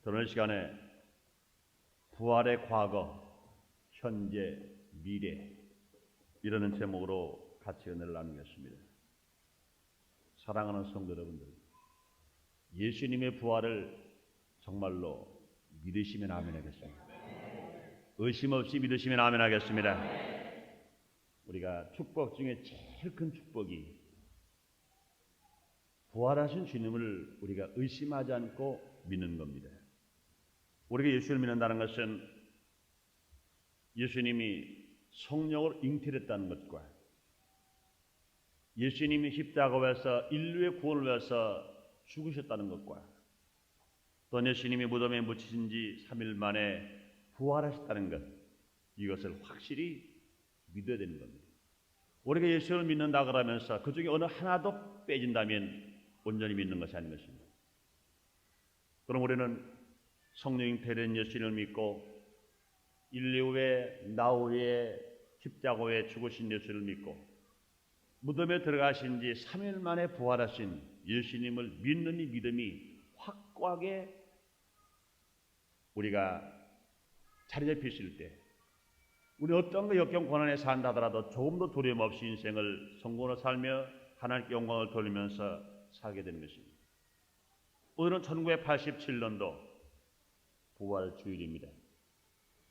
오늘 시간에 부활의 과거, 현재, 미래 이라는 제목으로 같이 은혜를 나누겠습니다. 사랑하는 성도 여러분들, 예수님의 부활을 정말로 믿으시면 아멘 하겠습니다. 의심 없이 믿으시면 아멘 하겠습니다. 우리가 축복 중에 제일 큰 축복이 부활하신 주님을 우리가 의심하지 않고 믿는 겁니다. 우리가 예수를 믿는다는 것은 예수님이 성령으로 잉태됐다는 것과 예수님이 십자가에서 인류의 구원을 위해서 죽으셨다는 것과 또 예수님이 무덤에 묻히신 지 3일 만에 부활하셨다는 것, 이것을 확실히 믿어야 되는 겁니다. 우리가 예수를 믿는다 그러면서 그 중에 어느 하나도 빼진다면 온전히 믿는 것이 아닌 것입니다. 그럼 우리는 성령 잉태된 예수님을 믿고 인류의 나후에 십자가에 죽으신 예수를 믿고 무덤에 들어가신 지 3일 만에 부활하신 예수님을 믿는 이 믿음이 확고하게 우리가 자리 잡혀 있을 때 우리 어떤 그 역경 고난에 산다 하더라도 조금도 두려움 없이 인생을 성공으로 살며 하나님께 영광을 돌리면서 살게 되는 것입니다. 오늘은 1987년도 부활주일입니다.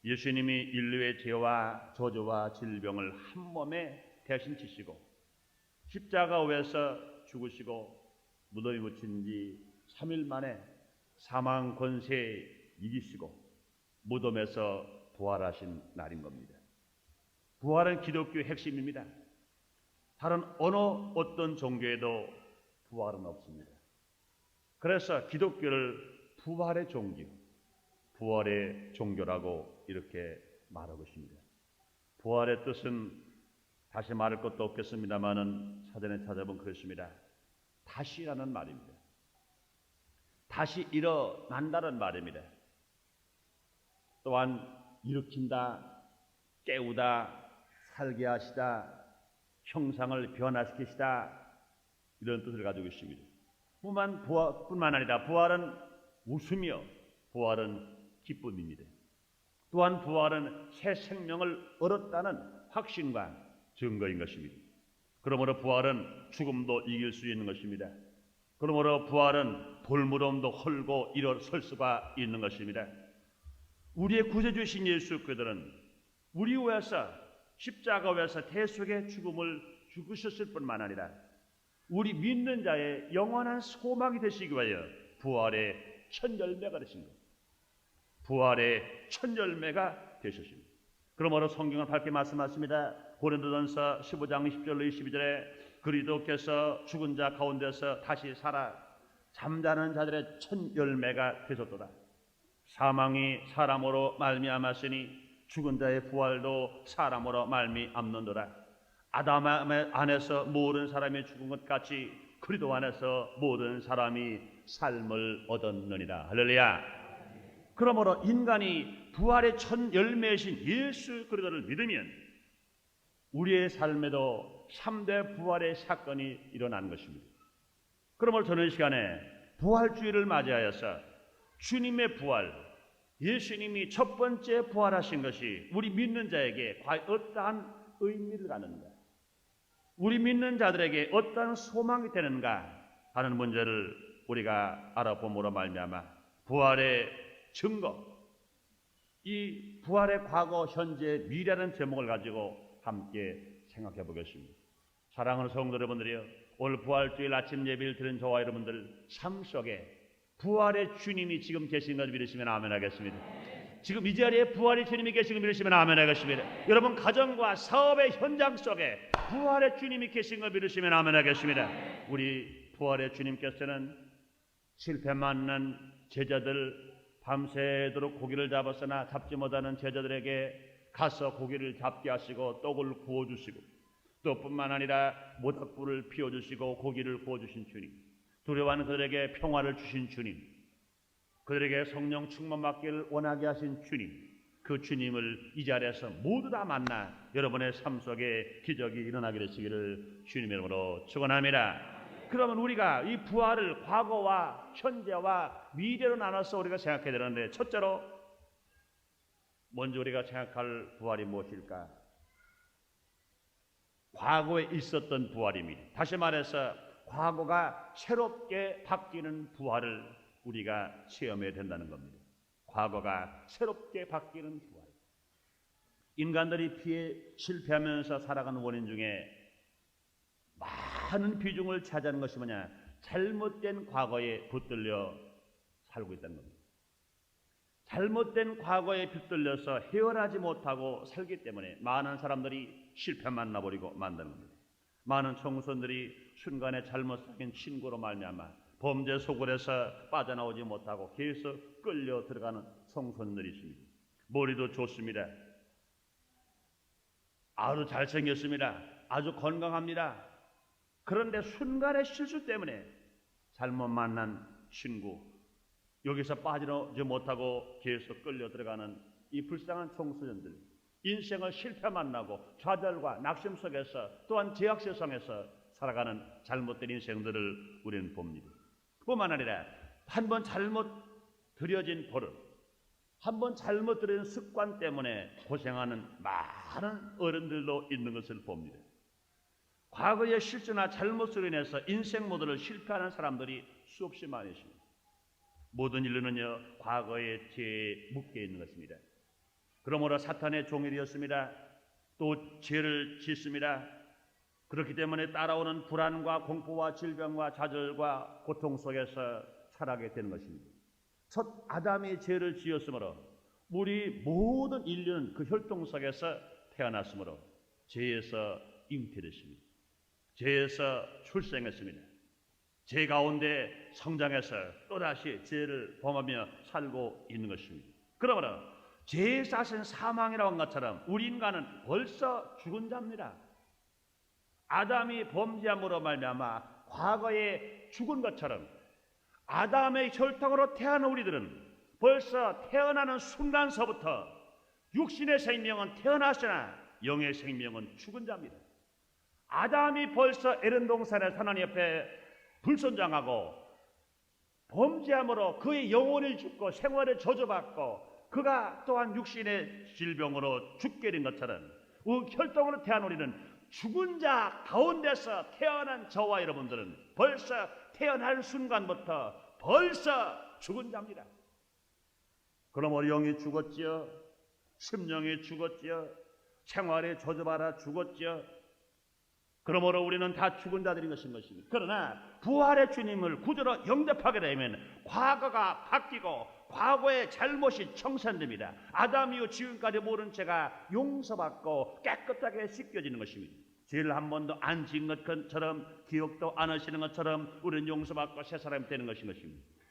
예수님이 인류의 죄와 저주와 질병을 한 몸에 대신 지시고 십자가에서 죽으시고 무덤에 묻힌 지 3일 만에 사망 권세에 이기시고 무덤에서 부활하신 날인 겁니다. 부활은 기독교의 핵심입니다. 다른 어느 어떤 종교에도 부활은 없습니다. 그래서 기독교를 부활의 종교, 부활의 종교라고 이렇게 말하고 있습니다. 부활의 뜻은 다시 말할 것도 없겠습니다만은 사전에 찾아보면 그렇습니다. 다시라는 말입니다. 다시 일어난다는 말입니다. 또한 일으킨다, 깨우다, 살게 하시다, 형상을 변화시키시다 이런 뜻을 가지고 있습니다. 뿐만 아니라 부활은 웃으며 부활은 기쁨입니다. 또한 부활은 새 생명을 얻었다는 확신과 증거인 것입니다. 그러므로 부활은 죽음도 이길 수 있는 것입니다. 그러므로 부활은 돌무덤도 헐고 일어설 수가 있는 것입니다. 우리의 구세주신 예수 그들은 우리 위해서 십자가에서 대속의 죽음을 죽으셨을 뿐만 아니라 우리 믿는 자의 영원한 소망이 되시기 위하여 부활의 첫 열매가 되신 겁니다. 부활의 첫 열매가 되셨습니다. 그러므로 성경은 밝게 말씀하십니다. 고린도전서 15장 10절로 22절에 그리스도께서 죽은 자 가운데서 다시 살아 잠자는 자들의 첫 열매가 되셨도다. 사망이 사람으로 말미암았으니 죽은 자의 부활도 사람으로 말미암는도다. 아담 안에서 모든 사람이 죽은 것 같이 그리스도 안에서 모든 사람이 삶을 얻었느니라. 할렐루야. 그러므로 인간이 부활의 첫 열매이신 예수 그리스도를 믿으면 우리의 삶에도 3대 부활의 사건이 일어난 것입니다. 그러므로 저는 이 시간에 부활주의를 맞이하여서 주님의 부활, 예수님이 첫 번째 부활하신 것이 우리 믿는 자에게 과연 어떠한 의미를 갖는가, 우리 믿는 자들에게 어떠한 소망이 되는가 하는 문제를 우리가 알아봄으로 말미암아 부활의 증거, 이 부활의 과거, 현재, 미래라는 제목을 가지고 함께 생각해 보겠습니다. 사랑하는 성도 여러분들이요, 오늘 부활주일 아침 예배를 드린 저와 여러분들 삶 속에 부활의 주님이 지금 계신 걸 믿으시면 아멘 하겠습니다. 지금 이 자리에 부활의 주님이 계신 걸 믿으시면 아멘 하겠습니다. 여러분 가정과 사업의 현장 속에 부활의 주님이 계신 걸 믿으시면 아멘 하겠습니다. 우리 부활의 주님께서는 실패 많은 제자들, 밤새도록 고기를 잡았으나 잡지 못하는 제자들에게 가서 고기를 잡게 하시고 떡을 구워주시고 또 뿐만 아니라 모닥불을 피워주시고 고기를 구워주신 주님, 두려워하는 그들에게 평화를 주신 주님, 그들에게 성령 충만 받기를 원하게 하신 주님, 그 주님을 이 자리에서 모두 다 만나 여러분의 삶 속에 기적이 일어나게 되시기를 주님의 이름으로 축원합니다. 그러면 우리가 이 부활을 과거와 현재와 미래로 나눠서 우리가 생각해야 되는데, 첫째로 먼저 우리가 생각할 부활이 무엇일까? 과거에 있었던 부활입니다. 다시 말해서 과거가 새롭게 바뀌는 부활을 우리가 체험해야 된다는 겁니다. 과거가 새롭게 바뀌는 부활. 인간들이 피해 실패하면서 살아가는 원인 중에 많은 비중을 차지하는 것이 뭐냐? 잘못된 과거에 붙들려 살고 있다는 겁니다. 잘못된 과거에 붙들려서 헤어나지 못하고 살기 때문에 많은 사람들이 실패만 나버리고 만다는 겁니다. 많은 청소년들이 순간에 잘못 사귄 친구로 말미암아 범죄 속을에서 빠져나오지 못하고 계속 끌려 들어가는 청소년들이 있습니다. 머리도 좋습니다. 아주 잘생겼습니다. 아주 건강합니다. 그런데 순간의 실수 때문에 잘못 만난 친구, 여기서 빠지지 못하고 계속 끌려 들어가는 이 불쌍한 청소년들, 인생을 실패 만나고 좌절과 낙심 속에서 또한 제약 세상에서 살아가는 잘못된 인생들을 우리는 봅니다. 뿐만 아니라 한번 잘못 들여진 버릇, 한번 잘못 들여진 습관 때문에 고생하는 많은 어른들도 있는 것을 봅니다. 과거의 실수나 잘못으로 인해서 인생 모델을 실패하는 사람들이 수없이 많이 있습니다. 모든 인류는요, 과거의 죄에 묶여 있는 것입니다. 그러므로 사탄의 종이 되었습니다. 또 죄를 짓습니다. 그렇기 때문에 따라오는 불안과 공포와 질병과 좌절과 고통 속에서 살아가게 되는 것입니다. 첫 아담이 죄를 지었으므로 우리 모든 인류는 그 혈통 속에서 태어났으므로 죄에서 잉태됐습니다. 죄에서 출생했습니다. 죄 가운데 성장해서 또다시 죄를 범하며 살고 있는 것입니다. 그러므로 죄의 싹은 사망이라고 한 것처럼 우리 인간은 벌써 죽은 자입니다. 아담이 범죄함으로 말미암아 과거에 죽은 것처럼 아담의 혈통으로 태어난 우리들은 벌써 태어나는 순간서부터 육신의 생명은 태어났으나 영의 생명은 죽은 자입니다. 아담이 벌써 에덴 동산에서 하나님 옆에 불순종하고 범죄함으로 그의 영혼을 죽고 생활을 저주받고 그가 또한 육신의 질병으로 죽게 된 것처럼 혈통으로 태어난 우리는 죽은 자 가운데서 태어난 저와 여러분들은 벌써 태어날 순간부터 벌써 죽은 자입니다. 그러므로 영이 죽었지요, 심령이 죽었지요, 생활에 저주받아 죽었지요. 그러므로 우리는 다 죽은 자들인 것입니다. 그러나 부활의 주님을 구주로 영접하게 되면 과거가 바뀌고 과거의 잘못이 청산됩니다. 아담 이후 지금까지 모른 죄가 용서받고 깨끗하게 씻겨지는 것입니다. 죄를 한 번도 안 지은 것처럼 기억도 안 하시는 것처럼 우리는 용서받고 새 사람이 되는 것입니다.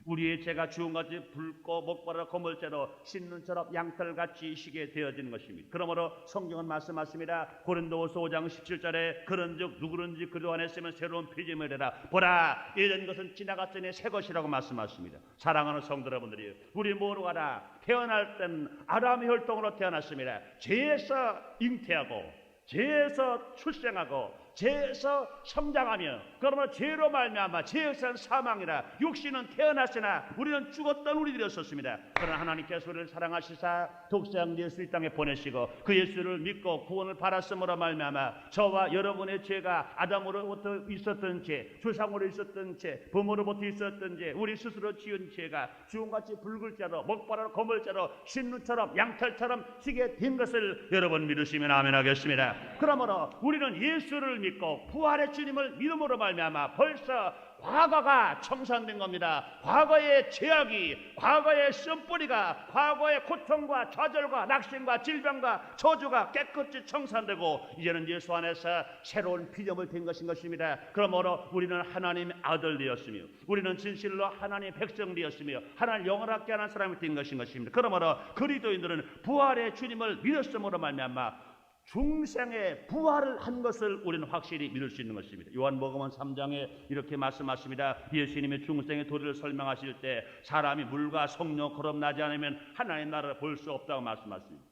우리의 죄가 주홍같이 붉고 목보라 거물죄로 씻는 처럼 양털같이 시게 되어지는 것입니다. 그러므로 성경은 말씀하십니다. 고린도후서 5장 17절에 그런즉 누구든지 그리스도 안에 있으면 새로운 피조물이 되라. 보라 예전 것은 지나갔으니 새 것이라고 말씀하십니다. 사랑하는 성도 여러분들이 우리 모두가 태어날 땐 아담의 혈통으로 태어났습니다. 죄에서 잉태하고 죄에서 출생하고 죄에서 성장하며 그러므로 죄로 말미암아 죄에서는 사망이라 육신은 태어났으나 우리는 죽었던 우리들이었습니다. 그러나 하나님께서 우리를 사랑하시사 독생 예수 이 땅에 보내시고 그 예수를 믿고 구원을 받았음으로 말미암아 저와 여러분의 죄가 아담으로부터 있었던 죄, 조상으로 있었던 죄, 부모로부터 있었던 죄, 우리 스스로 지은 죄가 주홍같이 붉을 자로 먹바라 거물 자로 신눈처럼 양털처럼 희게 된 것을 여러분 믿으시면 아멘 하겠습니다. 그러므로 우리는 예수를 믿고 부활의 주님을 믿음으로 말미암아 벌써 과거가 청산된 겁니다. 과거의 죄악이, 과거의 쓴뿌리가, 과거의 고통과 좌절과 낙심과 질병과 저주가 깨끗이 청산되고 이제는 예수 안에서 새로운 피조물 된 것입니다. 그러므로 우리는 하나님의 아들 되었으며 우리는 진실로 하나님의 백성 되었으며 하나님을 영원하게 하는 사람이 된 것입니다. 그러므로 그리스도인들은 부활의 주님을 믿었음으로 말미암아 중생의 부활을 한 것을 우리는 확실히 믿을 수 있는 것입니다. 요한복음 3장에 이렇게 말씀하십니다. 예수님의 중생의 도리를 설명하실 때 사람이 물과 성령 거듭나지 않으면 하나님의 나라를 볼 수 없다고 말씀하십니다.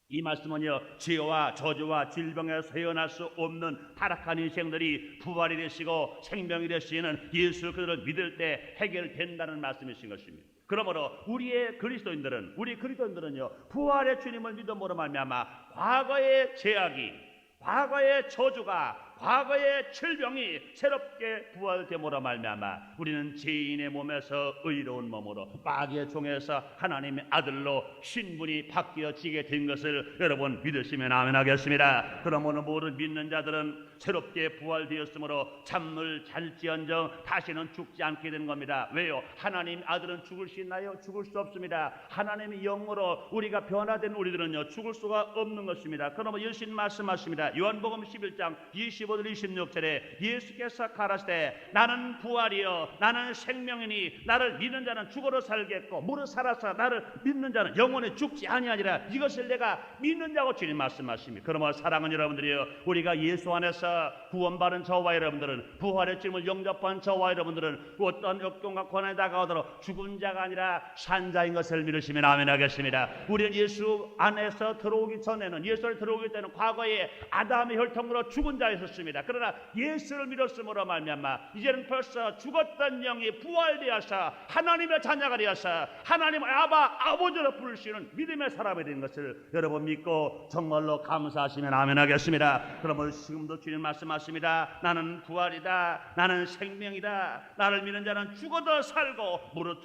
이 말씀은요, 죄와 저주와 질병에 세어날 수 없는 타락한 인생들이 부활이 되시고 생명이 되시는 예수 그리스도를 믿을 때 해결된다는 말씀이신 것입니다. 그러므로 우리 그리스도인들은요, 부활의 주님을 믿음으로 말미암아 과거의 죄악이, 과거의 저주가, 과거의 질병이 새롭게 부활됨으로 말미암아 우리는 죄인의 몸에서 의로운 몸으로 마귀의 종에서 하나님의 아들로 신분이 바뀌어지게 된 것을 여러분 믿으시면 아멘 하겠습니다. 그러므로 모든 믿는 자들은 새롭게 부활되었으므로 잠을 잘지언정 다시는 죽지 않게 되는 겁니다. 왜요? 하나님 아들은 죽을 수 있나요? 죽을 수 없습니다. 하나님의 영으로 우리가 변화된 우리들은요, 죽을 수가 없는 것입니다. 그러므로 예수님 말씀하십니다. 요한복음 11장 25절 26절에 예수께서 가라사대 나는 부활이요 나는 생명이니 나를 믿는 자는 죽어도 살겠고 무릇 살아서 나를 믿는 자는 영원히 죽지 아니하리라. 이것을 내가 믿는 자고 주님 말씀하십니다. 그러므로 사랑하는 여러분들이요, 우리가 예수 안에서 구원받은 저와 여러분들은, 부활의 주님을 영접한 저와 여러분들은 어떤 역경과 고난이 다가오도록 죽은 자가 아니라 산 자인 것을 믿으시면 아멘 하겠습니다. 우리는 예수 안에서 들어오기 전에는, 예수를 들어오기 때는 과거에 아담의 혈통으로 죽은 자였었습니다. 그러나 예수를 믿었으므로 말미암아 이제는 벌써 죽었던 영이 부활되어서 하나님의 자녀가 되어서 하나님의 아버지로 부르시는 믿음의 사람이 된 것을 여러분 믿고 정말로 감사하시면 아멘 하겠습니다. 그러면 지금도 주님 말씀하십니다. 나는 부활이다, 나는 생명이다, 나를 믿는 자는 죽어도 살고 무릇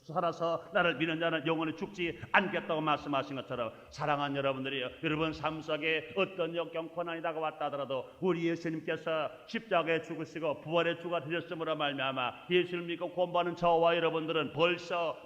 살아서 나를 믿는 자는 영원히 죽지 않겠다고 말씀하신 것처럼, 사랑하는 여러분들이요, 여러분 삶 속에 어떤 역경 고난이 다가왔다 하더라도 우리 예수님께서 십자가에 죽으시고 부활의 주가 되셨음으로 말미암아 예수를 믿고 공부하는 저와 여러분들은 벌써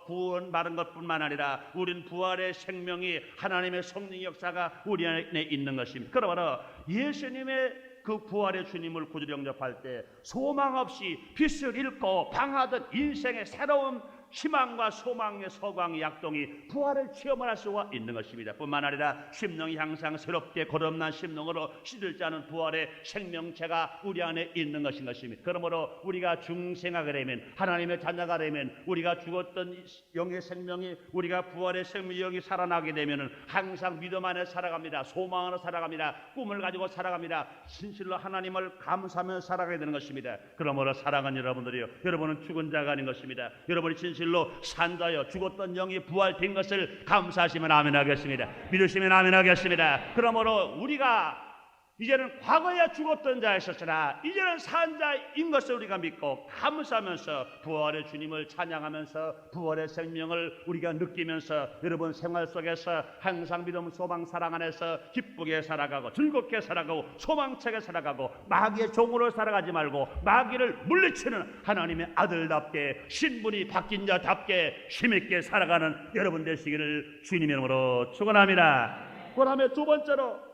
구원받은 것뿐만 아니라 우린 부활의 생명이, 하나님의 성령 역사가 우리 안에 있는 것입니다. 그러므로 예수님의 그 부활의 주님을 구주로 영접할 때 소망 없이 빛을 잃고 방하던 인생의 새로운 희망과 소망의 서광의 약동이 부활을 체험을 할 수가 있는 것입니다. 뿐만 아니라 심령이 항상 새롭게 거듭난 심령으로 시들지 않은 부활의 생명체가 우리 안에 있는 것인 것입니다. 그러므로 우리가 중생하게 되면, 하나님의 자녀가 되면, 우리가 죽었던 영의 생명이, 우리가 부활의 생명이 살아나게 되면 항상 믿음 안에 살아갑니다. 소망 안에 살아갑니다. 꿈을 가지고 살아갑니다. 진실로 하나님을 감사하며 살아가게 되는 것입니다. 그러므로 사랑하는 여러분들이요, 여러분은 죽은 자가 아닌 것입니다. 여러분이 진실로 산자여 죽었던 영이 부활된 것을 감사하시면 아멘 하겠습니다. 믿으시면 아멘 하겠습니다. 그러므로 우리가 이제는 과거에 죽었던 자였으나 이제는 산 자인 것을 우리가 믿고 감사하면서 부활의 주님을 찬양하면서 부활의 생명을 우리가 느끼면서 여러분 생활 속에서 항상 믿음, 소망, 사랑 안에서 기쁘게 살아가고 즐겁게 살아가고 소망차게 살아가고 마귀의 종으로 살아가지 말고 마귀를 물리치는 하나님의 아들답게 신분이 바뀐 자답게 힘있게 살아가는 여러분 되시기를 주님 이름으로 축원합니다. 그 다음에 두 번째로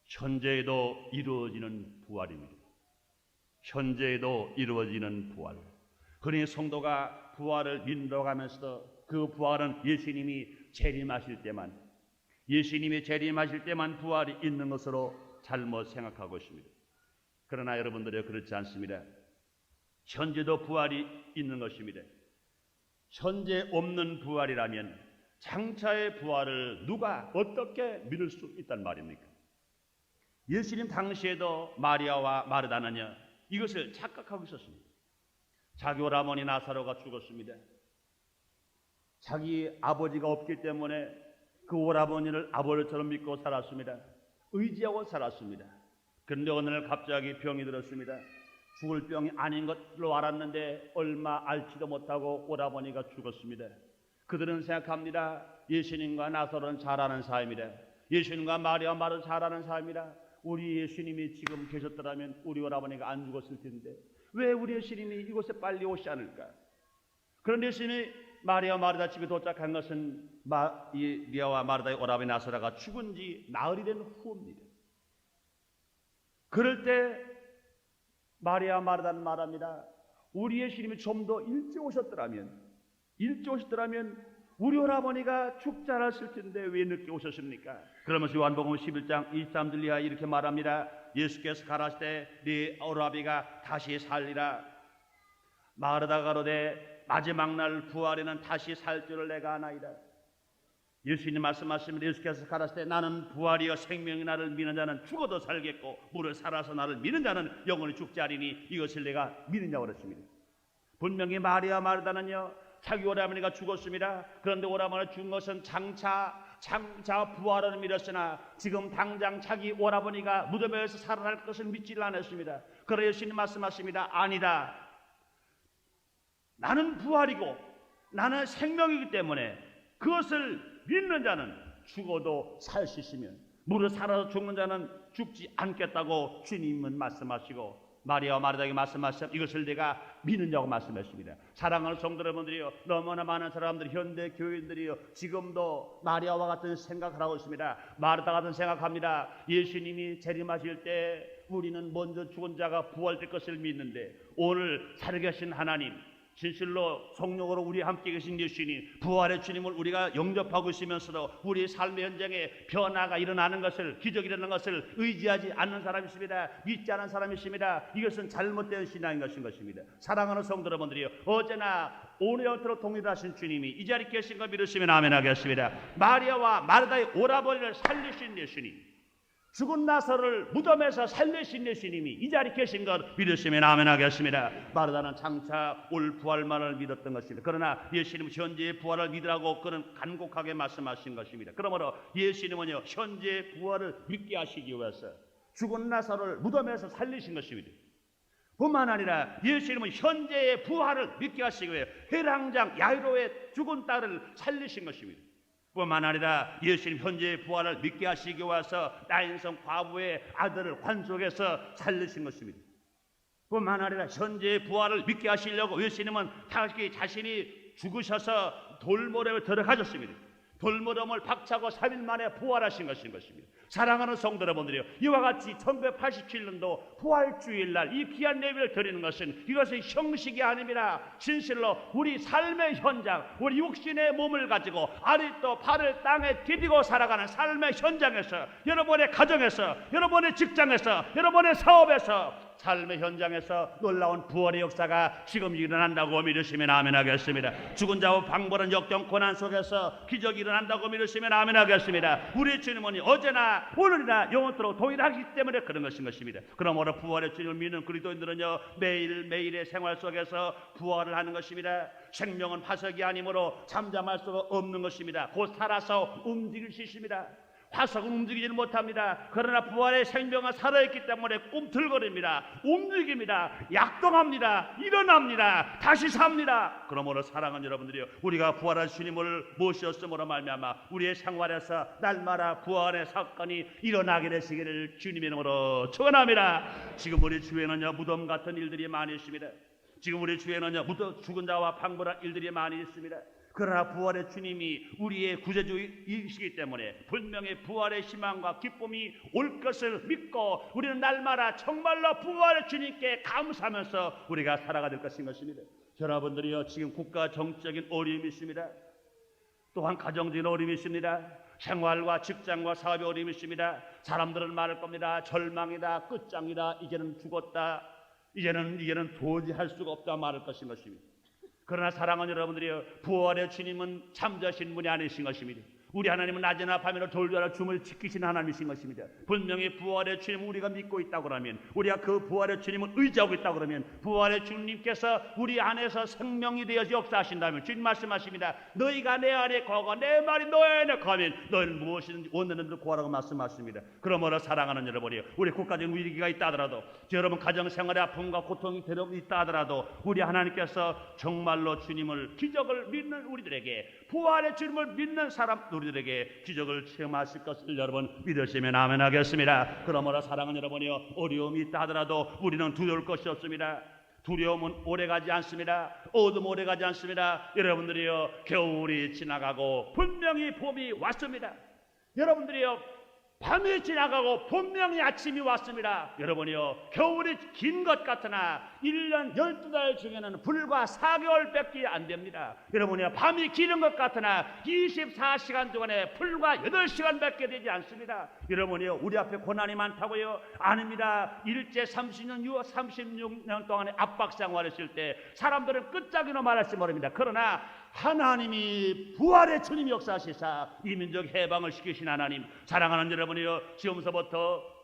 현재에도 이루어지는 부활입니다. 현재에도 이루어지는 부활. 그러니 성도가 부활을 믿어가면서도 그 부활은 예수님이 재림하실 때만, 부활이 있는 것으로 잘못 생각하고 있습니다. 그러나 여러분들이 그렇지 않습니다. 현재도 부활이 있는 것입니다. 현재 없는 부활이라면 장차의 부활을 누가 어떻게 믿을 수 있단 말입니까? 예수님 당시에도 마리아와 마르다는요, 이것을 착각하고 있었습니다. 자기 오라버니 나사로가 죽었습니다. 자기 아버지가 없기 때문에 그 오라버니를 아버지처럼 믿고 살았습니다. 의지하고 살았습니다. 그런데 어느 날 갑자기 병이 들었습니다. 죽을 병이 아닌 것으로 알았는데 얼마 알지도 못하고 오라버니가 죽었습니다. 그들은 생각합니다. 예수님과 나사로는 잘 아는 사이입니다. 예수님과 마리아 마르 잘 아는 사이입니다. 우리 예수님이 지금 계셨더라면 우리 오라버니가 안 죽었을 텐데 왜 우리 예수님이 이곳에 빨리 오지 않을까? 그런데 예수님이 마리아 마르다 집에 도착한 것은 마리아와 마르다의 오라버니 나사로가 죽은 지 나흘이 된 후입니다. 그럴 때 마리아 마르다는 말합니다. 우리 예수님이 좀 더 일찍 오셨더라면 우리 오라버니가 죽지 않았을 텐데 왜 늦게 오셨습니까? 그러면서 요한복음 11장 23절 이하 이렇게 말합니다. 예수께서 가라사대 네 오라비가 다시 살리라. 마르다가 가로되 마지막 날 부활에는 다시 살 줄을 내가 아나이다. 예수님 말씀하십니다. 예수께서 가라사대 나는 부활이여 생명이 나를 믿는 자는 죽어도 살겠고 무릇 살아서 나를 믿는 자는 영원히 죽지 않으니 이것을 내가 믿느냐고 그랬습니다. 분명히 마리아 마르다는요 자기 오라버니가 죽었습니다. 그런데 오라버니가 죽은 것은 장차 부활을 믿었으나 지금 당장 자기 오라버니가 무덤에서 살아날 것을 믿지를 않았습니다. 그러나 예수님 말씀하십니다. 아니다. 나는 부활이고 나는 생명이기 때문에 그것을 믿는 자는 죽어도 살 수 있으면 무릇 살아서 죽는 자는 죽지 않겠다고 주님은 말씀하시고 마리아와 마르다에게 말씀하시면 이것을 내가 믿느냐고 말씀하십니다. 사랑하는 성도 여러분들이요, 너무나 많은 사람들이 현대 교인들이요 지금도 마리아와 같은 생각을 하고 있습니다. 마르다 같은 생각합니다. 예수님이 재림하실 때 우리는 먼저 죽은 자가 부활될 것을 믿는데 오늘 살아계신 하나님 진실로 성령으로 우리 함께 계신 예수님 부활의 주님을 우리가 영접하고 있으면서도 우리 삶의 현장에 변화가 일어나는 것을 기적이 일어나는 것을 의지하지 않는 사람이 있습니다. 믿지 않은 사람이 있습니다. 이것은 잘못된 신앙인 것입니다. 사랑하는 성도 여러분들이요 어제나 오늘 영토로 동일하신 주님이 이 자리에 계신 걸 믿으시면 아멘 하겠습니다. 마리아와 마르다의 오라버니를 살리신 예수님 죽은 나사로를 무덤에서 살리신 예수님이 이 자리에 계신 것 믿으시면 아멘 하겠습니다. 마르다는 장차 올 부활만을 믿었던 것입니다. 그러나 예수님은 현재의 부활을 믿으라고 그는 간곡하게 말씀하신 것입니다. 그러므로 예수님은요 현재의 부활을 믿게 하시기 위해서 죽은 나사로를 무덤에서 살리신 것입니다. 뿐만 아니라 예수님은 현재의 부활을 믿게 하시기 위해 회랑장 야이로의 죽은 딸을 살리신 것입니다. 뿐만 아니라 예수님 현재의 부활을 믿게 하시기 위해서 나인성 과부의 아들을 환속해서 살리신 것입니다. 뿐만 아니라 현재의 부활을 믿게 하시려고 예수님은 자신이 죽으셔서 돌무덤에 들어가셨습니다. 돌무덤을 박차고 3일 만에 부활하신 것입니다. 사랑하는 성도 여러분들이요 이와 같이 1987년도 부활주일날 이 귀한 예배를 드리는 것은 이것은 형식이 아닙니다. 진실로 우리 삶의 현장 우리 육신의 몸을 가지고 아직도 발을 땅에 디디고 살아가는 삶의 현장에서 여러분의 가정에서 여러분의 직장에서 여러분의 사업에서 삶의 현장에서 놀라운 부활의 역사가 지금 일어난다고 믿으시면 아멘 하겠습니다. 죽은 자와 방불한 역경 고난 속에서 기적이 일어난다고 믿으시면 아멘 하겠습니다. 우리 주님은 어제나 오늘이나 영원토록 동일하기 때문에 그런 것입니다. 그러므로 부활의 주님을 믿는 그리스도인들은요 매일매일의 생활 속에서 부활을 하는 것입니다. 생명은 화석이 아니므로 잠잠할 수가 없는 것입니다. 곧 살아서 움직일 수 있습니다. 화석은 움직이지는 못합니다. 그러나 부활의 생명은 살아있기 때문에 꿈틀거립니다. 움직입니다. 약동합니다. 일어납니다. 다시 삽니다. 그러므로 사랑하는 여러분들이요 우리가 부활한 주님을 모셨음으로 말미암아 우리의 생활에서 날마다 부활의 사건이 일어나게 되시기를 주님의 이름으로 축원합니다. 지금 우리 주위에는요 무덤 같은 일들이 많이 있습니다. 지금 우리 주위에는요 죽은 자와 방불한 일들이 많이 있습니다. 그러나 부활의 주님이 우리의 구세주이시기 때문에 분명히 부활의 희망과 기쁨이 올 것을 믿고 우리는 날마다 정말로 부활의 주님께 감사하면서 우리가 살아가야 될 것입니다. 여러분들이요 지금 국가 정치적인 어려움이 있습니다. 또한 가정적인 어려움이 있습니다. 생활과 직장과 사업의 어려움이 있습니다. 사람들은 말할 겁니다. 절망이다, 끝장이다, 이제는 죽었다, 이제는 도저히 할 수가 없다 말할 것입니다. 그러나 사랑하는 여러분들이요 부활의 주님은 잠자신 분이 아니신 것입니다. 우리 하나님은 낮이나 밤이나 돌자라 줌을 지키시는 하나님이신 것입니다. 분명히 부활의 주님을 우리가 믿고 있다고 그러면 우리가 그 부활의 주님을 의지하고 있다고 그러면 부활의 주님께서 우리 안에서 생명이 되어서 역사하신다면 주님 말씀하십니다. 너희가 내 안에 거하고 내 말이 너희 안에 거하면 너희는 무엇이든지 원하는 대로 구하라고 말씀하십니다. 그러므로 사랑하는 여러분이요 우리 국가적인 위기가 있다 하더라도 여러분 가정생활의 아픔과 고통이 있다 하더라도 우리 하나님께서 정말로 주님을 기적을 믿는 우리들에게 부활의 주님을 믿는 사람 우리들에게 기적을 체험하실 것을 여러분 믿으시면 아멘 하겠습니다. 그러므로 사랑하는 여러분이요 어려움이 있다 하더라도 우리는 두려울 것이 없습니다. 두려움은 오래가지 않습니다. 어둠 오래가지 않습니다. 여러분들이요 겨울이 지나가고 분명히 봄이 왔습니다. 여러분들이요 밤이 지나가고 분명히 아침이 왔습니다. 여러분이요 겨울이 긴 것 같으나 1년 12달 중에는 불과 4개월밖에 안 됩니다. 여러분이요 밤이 기는 것 같으나 24시간 동안에 불과 8시간밖에 되지 않습니다. 여러분이요 우리 앞에 고난이 많다고요? 아닙니다. 일제 36년 동안의 압박 생활을 했을 때 사람들은 끝장이로 말할지 모릅니다. 그러나 하나님이 부활의 주님 역사하시사 이 민족 해방을 시키신 하나님, 사랑하는 여러분이여, 지금서부터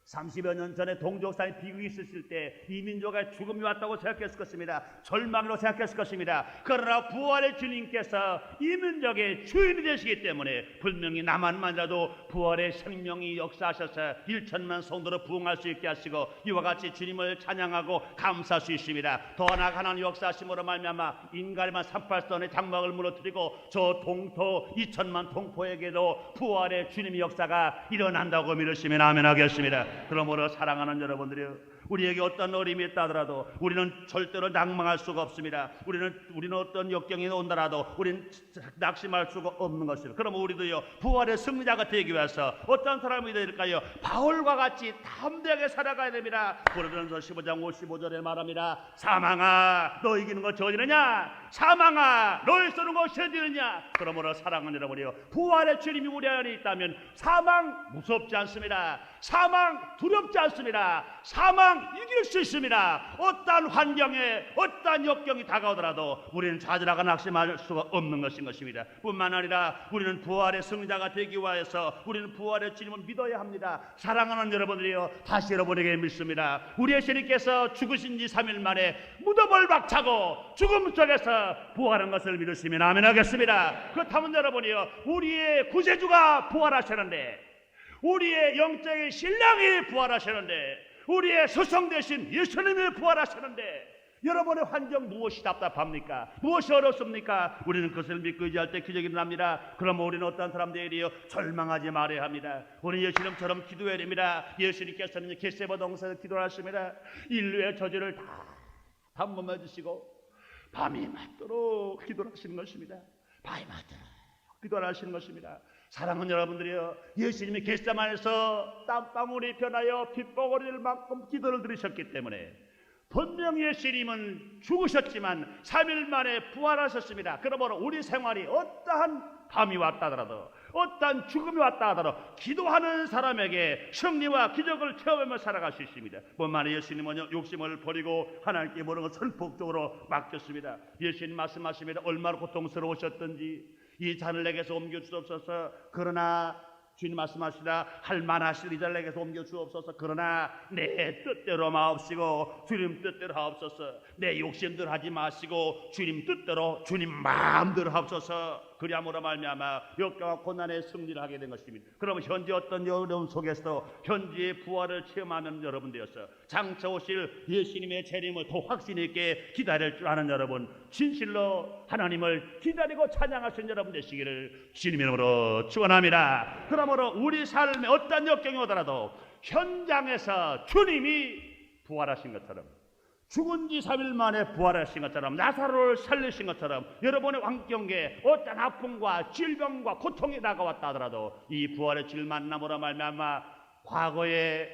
30여 년 전에 동족사의 비극이 있었을 때 이 민족의 죽음이 왔다고 생각했을 것입니다. 절망으로 생각했을 것입니다. 그러나 부활의 주님께서 이 민족의 주인이 되시기 때문에 분명히 나만만이라도 부활의 생명이 역사하셔서 1천만 성도로 부흥할 수 있게 하시고 이와 같이 주님을 찬양하고 감사할 수 있습니다. 더 나아가 하나님 역사하심으로 말미암아 인간의만 38선의 장막을 무너뜨리고 저 동토 2천만 동포에게도 부활의 주님의 역사가 일어난다고 믿으시면 아멘 하겠습니다. 그러므로 사랑하는 여러분들이여, 우리에게 어떤 어려움이 있다 하더라도 우리는 절대로 낭망할 수가 없습니다. 우리는 어떤 역경이 온다라도 우리는 낙심할 수가 없는 것입니다. 그러면 우리도요, 부활의 승리자가 되기 위해서 어떤 사람이 될까요? 바울과 같이 담대하게 살아가야 됩니다. 고린도전서 15장 55절에 말합니다. 사망아, 너 이기는 거 저지느냐? 사망아, 너를 쏘는 거 저지느냐? 그러므로 사랑하는 여러분이요, 부활의 주님이 우리 안에 있다면 사망 무섭지 않습니다. 사망 두렵지 않습니다. 사망 이길 수 있습니다. 어떠한 환경에 어떠한 역경이 다가오더라도 우리는 좌절하거나 낙심할 수가 없는 것입니다. 뿐만 아니라 우리는 부활의 승리자가 되기 위해서 우리는 부활의 주님을 믿어야 합니다. 사랑하는 여러분들이요, 다시 여러분에게 믿습니다. 우리의 주님께서 죽으신 지 3일 만에 무덤을 박차고 죽음 속에서 부활한 것을 믿으시면 아멘 하겠습니다. 그렇다면 여러분이요, 우리의 구세주가 부활하시는데, 우리의 영적인 신랑이 부활하시는데, 우리의 스승 되신 예수님이 부활하시는데, 여러분의 환경 무엇이 답답합니까? 무엇이 어렵습니까? 우리는 그것을 믿고 의지할 때 기적이 일어납니다. 그러면 우리는 어떤 사람들이요, 절망하지 말아야 합니다. 우리는 예수님처럼 기도해야 됩니다. 예수님께서는 겟세마네 동산에서 기도를 하십니다. 인류의 저주를 다 담범해 주시고 밤이 맞도록 기도를 하시는 것입니다. 밤이 맞도록 기도를 하시는 것입니다. 사랑하는 여러분들이여, 예수님이 겟세마네에서 땀방울이 변하여 핏방울이 될 만큼 기도를 들으셨기 때문에 분명히 예수님은 죽으셨지만 3일 만에 부활하셨습니다. 그러므로 우리 생활이 어떠한 밤이 왔다 하더라도, 어떠한 죽음이 왔다 하더라도 기도하는 사람에게 승리와 기적을 체험하며 살아갈 수 있습니다. 뿐만 아니라 예수님은 욕심을 버리고 하나님께 모든 것을 선폭적으로 맡겼습니다. 예수님 말씀하십니다. 얼마나 고통스러우셨던지 이 잔을 내게서 옮겨 주옵소서. 그러나 주님 말씀하시다, 할 만하실 이 잔을 내게서 옮겨 주옵소서. 그러나 내 뜻대로 마옵시고 주님 뜻대로 하옵소서. 내 욕심대로 하지 마시고 주님 뜻대로, 주님 마음대로 하옵소서. 그리함으로 말미암아 역경과 고난의 승리를 하게 된 것입니다. 그러면 현재 어떤 어려움 속에서도 현재의 부활을 체험하는 여러분 되어서 장차 오실 예수님의 재림을 더 확신 있게 기다릴 줄 아는 여러분, 진실로 하나님을 기다리고 찬양하시는 여러분 되시기를 주님의 이름으로 축원합니다. 그러므로 우리 삶에 어떤 역경이 오더라도 현장에서 주님이 부활하신 것처럼, 죽은 지 3일 만에 부활하신 것처럼, 나사로를 살리신 것처럼 여러분의 환경에 어떤 아픔과 질병과 고통이 다가왔다 하더라도 이 부활의 질 만남으로 말미암아 과거의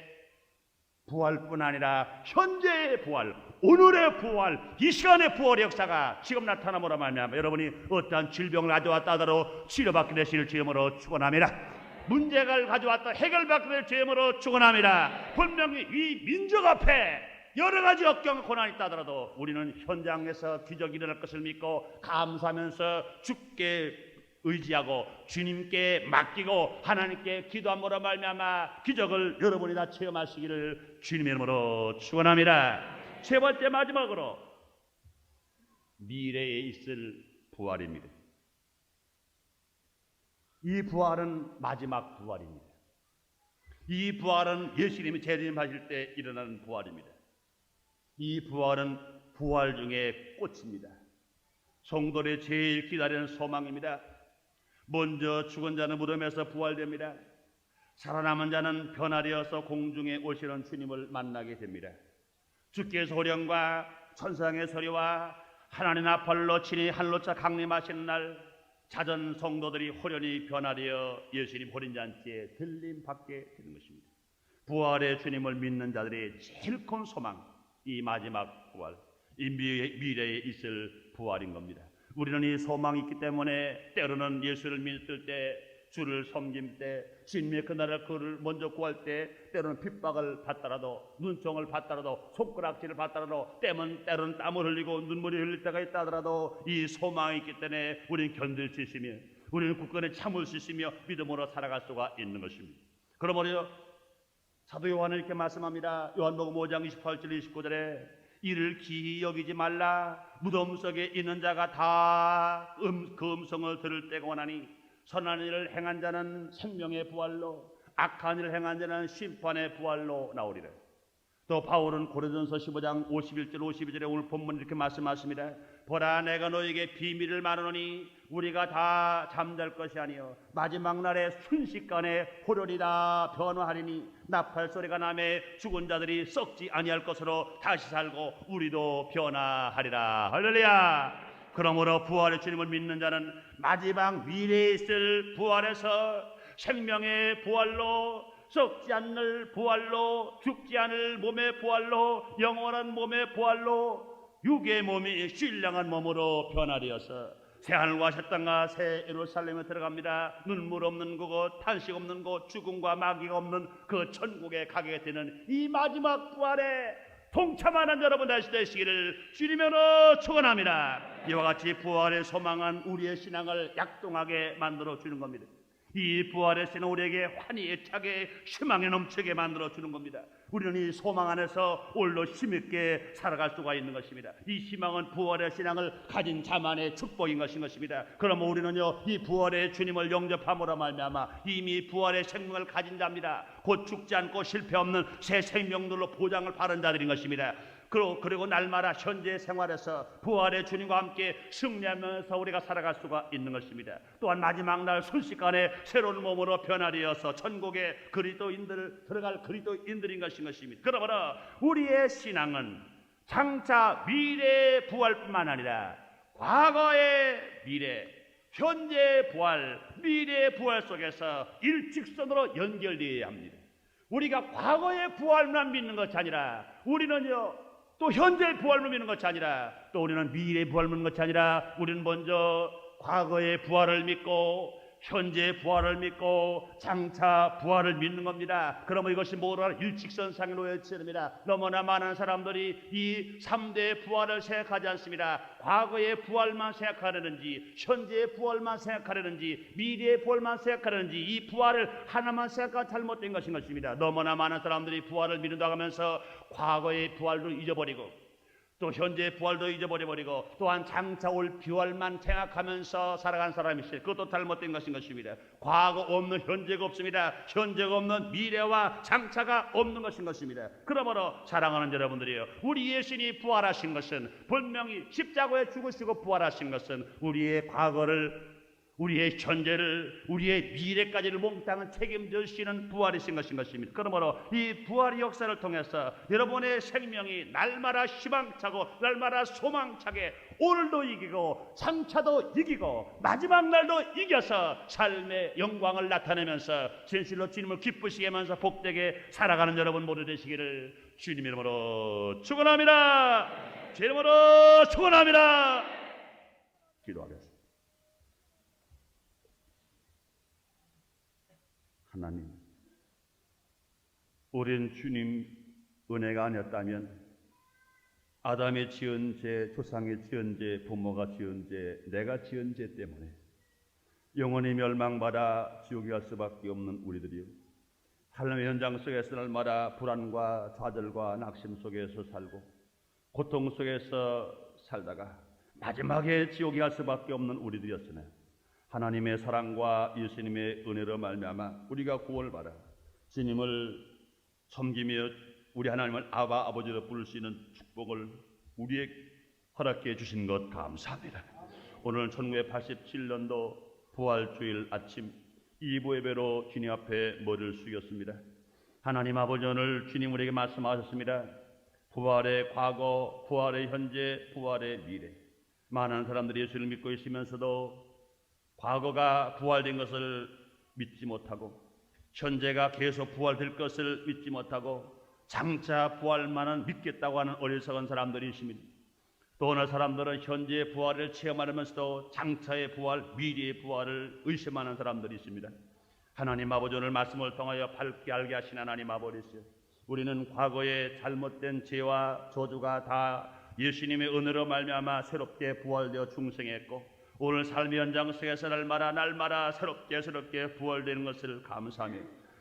부활뿐 아니라 현재의 부활, 오늘의 부활, 이 시간의 부활의 역사가 지금 나타남으로 말미암아 여러분이 어떠한 질병을 가져왔다 하더라도 치료받게 되실 주님으로 축원합니다. 문제를 가져왔다 해결받게 될 주님으로 축원합니다. 분명히 이 민족 앞에 여러 가지 역경, 고난이 있다 하더라도 우리는 현장에서 기적이 일어날 것을 믿고 감사하면서 주께 의지하고 주님께 맡기고 하나님께 기도함으로 말미암아 기적을 여러분이 다 체험하시기를 주님의 이름으로 축원합니다. 세 번째, 마지막으로 미래에 있을 부활입니다. 이 부활은 마지막 부활입니다. 이 부활은 예수님이 재림하실 때 일어나는 부활입니다. 이 부활은 부활 중에 꽃입니다. 성도들이 제일 기다리는 소망입니다. 먼저 죽은 자는 무덤에서 부활됩니다. 살아남은 자는 변화되어서 공중에 오시는 주님을 만나게 됩니다. 주께서 호령과 천상의 소리와 하나님 나팔로 친히 한로차 강림하시는 날 자전 성도들이 호련히 변화되어 예수님 호린잔치에 들림받게 되는 것입니다. 부활의 주님을 믿는 자들의 제일 큰 소망, 이 마지막 부활, 이 미래에 있을 부활인 겁니다. 우리는 이 소망이 있기 때문에 때로는 예수를 믿을 때 주를 섬김 때, 주님의 그날을 그를 먼저 구할 때 때로는 핍박을 받더라도, 눈총을 받더라도, 손가락질을 받더라도, 때로는 땀을 흘리고 눈물이 흘릴 때가 있다 하더라도 이 소망이 있기 때문에 우리는 견딜 수 있으며, 우리는 굳건히 참을 수 있으며 믿음으로 살아갈 수가 있는 것입니다. 그러므로 사도 요한은 이렇게 말씀합니다. 요한복음 5장 28절 29절에 이를 기히 여기지 말라. 무덤 속에 있는 자가 다 그 음성을 들을 때가 오나니 선한 일을 행한 자는 생명의 부활로, 악한 일을 행한 자는 심판의 부활로 나오리라. 또 바울은 고린도전서 15장 51절 52절에 오늘 본문 이렇게 말씀하십니다. 보라, 내가 너에게 비밀을 말하노니 우리가 다 잠잘 것이 아니요 마지막 날에 순식간에 호련이다 변화하리니 나팔 소리가 나매 죽은 자들이 썩지 아니할 것으로 다시 살고 우리도 변화하리라. 할렐루야. 그러므로 부활의 주님을 믿는 자는 마지막 미래에 있을 부활에서 생명의 부활로, 썩지 않을 부활로, 죽지 않을 몸의 부활로, 영원한 몸의 부활로, 육의 몸이 신령한 몸으로 변화되어서 새하늘과 새 땅과 새 예루살렘에 들어갑니다. 눈물 없는 그곳, 탄식 없는 곳, 죽음과 마귀가 없는 그 천국에 가게 되는 이 마지막 부활에 동참하는 여러분 다시 되시기를 주님으로 축원합니다. 이와 같이 부활에 소망한 우리의 신앙을 약동하게 만들어 주는 겁니다. 이 부활의 신은 우리에게 환히 애착에 희망에 넘치게 만들어 주는 겁니다. 우리는 이 소망 안에서 올로 힘있게 살아갈 수가 있는 것입니다. 이 희망은 부활의 신앙을 가진 자만의 축복인 것입니다. 그러면 우리는요, 이 부활의 주님을 영접함으로 말미암아 이미 부활의 생명을 가진 자입니다. 곧 죽지 않고 실패 없는 새 생명들로 보장을 받은 자들인 것입니다. 그리고 날마다 현재 생활에서 부활의 주님과 함께 승리하면서 우리가 살아갈 수가 있는 것입니다. 또한 마지막 날 순식간에 새로운 몸으로 변화되어서 천국에 그리스도인들 들어갈 그리스도인들인 것입니다. 그러므로 우리의 신앙은 장차 미래의 부활뿐만 아니라 과거의 미래, 현재의 부활, 미래의 부활 속에서 일직선으로 연결되어야 합니다. 우리가 과거의 부활만 믿는 것이 아니라 우리는요, 또 현재의 부활을 믿는 것이 아니라, 또 우리는 미래의 부활을 믿는 것이 아니라, 우리는 먼저 과거의 부활을 믿고 현재의 부활을 믿고 장차 부활을 믿는 겁니다. 그러면 이것이 뭐라 일직선상에 놓여집니다. 너무나 많은 사람들이 이 3대의 부활을 생각하지 않습니다. 과거의 부활만 생각하려는지, 현재의 부활만 생각하려는지, 미래의 부활만 생각하려는지, 이 부활을 하나만 생각하고 잘못된 것인 것입니다. 너무나 많은 사람들이 부활을 믿는다고 하면서 과거의 부활도 잊어버리고 또 현재의 부활도 잊어버려버리고 또한 장차 올 부활만 생각하면서 살아간 사람이 있어요. 그것도 잘못된 것인 것입니다. 과거 없는 현재가 없습니다. 현재가 없는 미래와 장차가 없는 것인 것입니다. 그러므로 사랑하는 여러분들이요, 우리 예수님이 부활하신 것은, 분명히 십자가에 죽으시고 부활하신 것은 우리의 과거를, 우리의 현재를, 우리의 미래까지를 몽땅 책임지시는 부활이신 것입니다. 그러므로 이 부활의 역사를 통해서 여러분의 생명이 날마다 희망차고 날마다 소망차게 오늘도 이기고 장차도 이기고 마지막 날도 이겨서 삶의 영광을 나타내면서 진실로 주님을 기쁘시게 하면서 복되게 살아가는 여러분 모두 되시기를 주님 이름으로 축원합니다. 주 이름으로 축원합니다. 기도하겠습니다. 하나님, 우린 주님 은혜가 아니었다면 아담이 지은 죄, 조상이 지은 죄, 부모가 지은 죄, 내가 지은 죄 때문에 영원히 멸망받아 지옥에 갈 수밖에 없는 우리들이요, 삶의 현장 속에서 날마다 불안과 좌절과 낙심 속에서 살고 고통 속에서 살다가 마지막에 지옥에 갈 수밖에 없는 우리들이었으나 하나님의 사랑과 예수님의 은혜로 말미암아 우리가 구원받아 주님을 섬기며 우리 하나님을 아바 아버지로 부를 수 있는 축복을 우리에게 허락해 주신 것 감사합니다. 오늘 1987년도 부활주일 아침 2부 예배로 주님 앞에 머리를 숙였습니다. 하나님 아버지, 오늘 주님 우리에게 말씀하셨습니다. 부활의 과거, 부활의 현재, 부활의 미래. 많은 사람들이 예수를 믿고 있으면서도 과거가 부활된 것을 믿지 못하고 현재가 계속 부활될 것을 믿지 못하고 장차 부활만은 믿겠다고 하는 어리석은 사람들이 있습니다. 또 어느 사람들은 현재의 부활을 체험하면서도 장차의 부활, 미래의 부활을 의심하는 사람들이 있습니다. 하나님 아버지 오늘 말씀을 통하여 밝게 알게 하신 하나님 아버지시여, 우리는 과거의 잘못된 죄와 저주가 다 예수님의 은혜로 말미암아 새롭게 부활되어 중생했고, 오늘 삶의 연장 속에서 날마다 새롭게 부활되는 것을 감사하며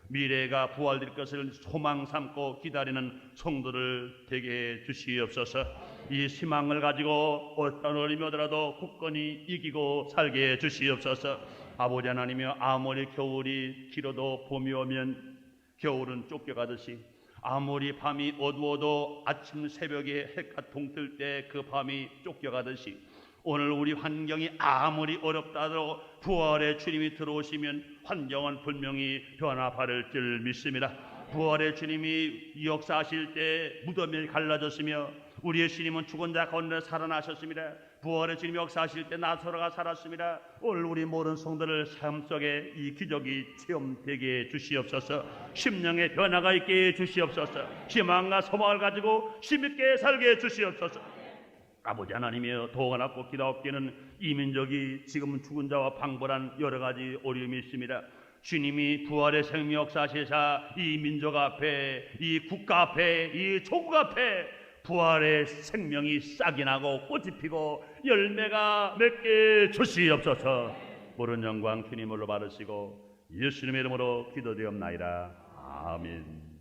미래가 부활될 것을 소망 삼고 기다리는 성도를 되게 해 주시옵소서. 이 희망을 가지고 어떤 어려움이 오더라도 굳건히 이기고 살게 해 주시옵소서. 아버지 하나님이여, 아무리 겨울이 길어도 봄이 오면 겨울은 쫓겨가듯이, 아무리 밤이 어두워도 아침 새벽에 해가 동뜰 때 그 밤이 쫓겨가듯이, 오늘 우리 환경이 아무리 어렵다 하더라도 부활의 주님이 들어오시면 환경은 분명히 변화받을 줄 믿습니다. 부활의 주님이 역사하실 때 무덤이 갈라졌으며 우리의 주님은 죽은 자 가운데 살아나셨습니다. 부활의 주님이 역사하실 때 나사로가 살았습니다. 오늘 우리 모든 성도들 삶 속에 이 기적이 체험되게 해 주시옵소서. 심령의 변화가 있게 해 주시옵소서. 희망과 소망을 가지고 힘있게 살게 해 주시옵소서. 아버지 하나님이여, 도가납고 기다옵기는 이 민족이 지금 죽은 자와 방불한 여러 가지 어려움이 있습니다. 주님이 부활의 생명 역사하시사 이 민족 앞에, 이 국가 앞에, 이 조국 앞에 부활의 생명이 싹이 나고 꽃이 피고 열매가 맺게 주시옵소서. 모든 영광 주님으로 받으시고 예수님의 이름으로 기도되옵나이다. 아멘.